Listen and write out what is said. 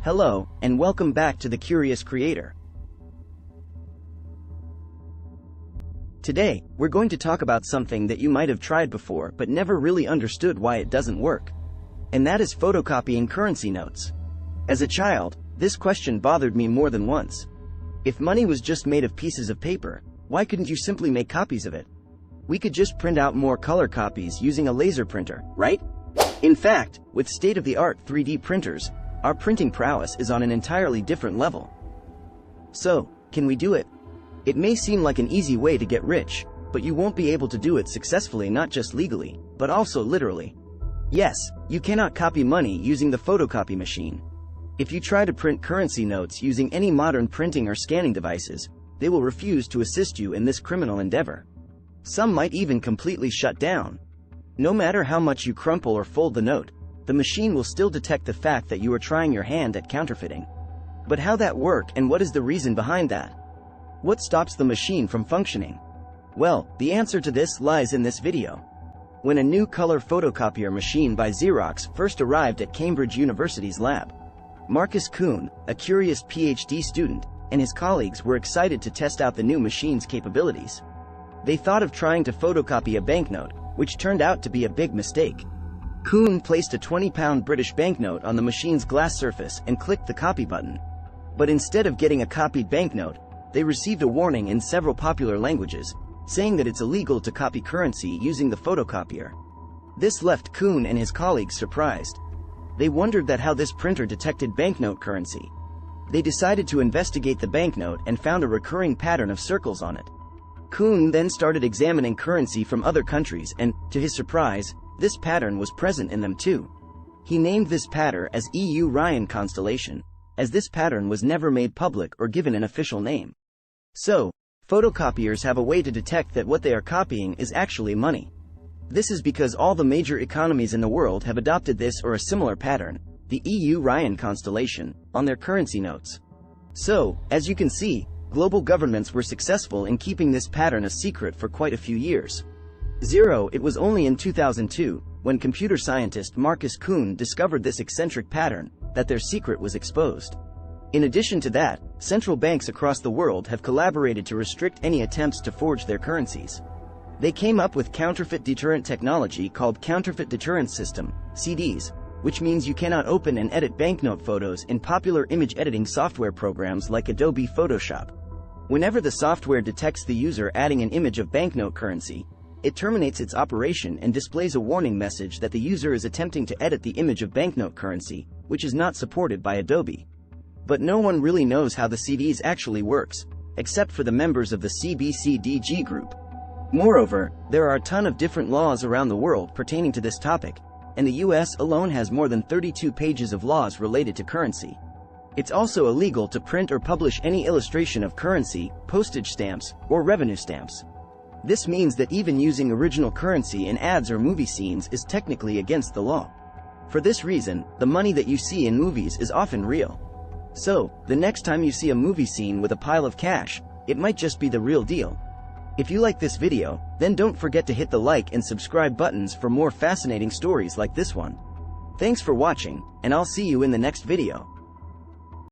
Hello, and welcome back to The Curious Creator. Today, we're going to talk about something that you might have tried before but never really understood why it doesn't work. And that is photocopying currency notes. As a child, this question bothered me more than once. If money was just made of pieces of paper, why couldn't you simply make copies of it? We could just print out more color copies using a laser printer, right? In fact, with state-of-the-art 3D printers, our printing prowess is on an entirely different level. So, can we do it? It may seem like an easy way to get rich, but you won't be able to do it successfully, not just legally, but also literally. Yes, you cannot copy money using the photocopy machine. If you try to print currency notes using any modern printing or scanning devices, they will refuse to assist you in this criminal endeavor. Some might even completely shut down. No matter how much you crumple or fold the note, the machine will still detect the fact that you are trying your hand at counterfeiting. But how that works and what is the reason behind that? What stops the machine from functioning? Well, the answer to this lies in this video. When a new color photocopier machine by Xerox first arrived at Cambridge University's lab, Marcus Kuhn, a curious PhD student, and his colleagues were excited to test out the new machine's capabilities. They thought of trying to photocopy a banknote, which turned out to be a big mistake. Kuhn placed a 20-pound British banknote on the machine's glass surface and clicked the copy button. But instead of getting a copied banknote, they received a warning in several popular languages, saying that it's illegal to copy currency using the photocopier. This left Kuhn and his colleagues surprised. They wondered how this printer detected banknote currency. They decided to investigate the banknote and found a recurring pattern of circles on it. Kuhn then started examining currency from other countries and, to his surprise, this pattern was present in them too. He named this pattern as EU Ryan constellation, as this pattern was never made public or given an official name. So, photocopiers have a way to detect that what they are copying is actually money. This is because all the major economies in the world have adopted this or a similar pattern, the EU Ryan constellation, on their currency notes. So, as you can see, global governments were successful in keeping this pattern a secret for quite a few years. It was only in 2002, when computer scientist Marcus Kuhn discovered this eccentric pattern, that their secret was exposed. In addition to that, central banks across the world have collaborated to restrict any attempts to forge their currencies. They came up with counterfeit deterrent technology called Counterfeit Deterrence System, CDs, which means you cannot open and edit banknote photos in popular image editing software programs like Adobe Photoshop. Whenever the software detects the user adding an image of banknote currency, it terminates its operation and displays a warning message that the user is attempting to edit the image of banknote currency, which is not supported by Adobe. But no one really knows how the CDs actually works, except for the members of the CBCDG group. Moreover, there are a ton of different laws around the world pertaining to this topic, and the US alone has more than 32 pages of laws related to currency. It's also illegal to print or publish any illustration of currency, postage stamps, or revenue stamps. This means that even using original currency in ads or movie scenes is technically against the law. For this reason, the money that you see in movies is often real. So, the next time you see a movie scene with a pile of cash, it might just be the real deal. If you like this video, then don't forget to hit the like and subscribe buttons for more fascinating stories like this one. Thanks for watching, and I'll see you in the next video.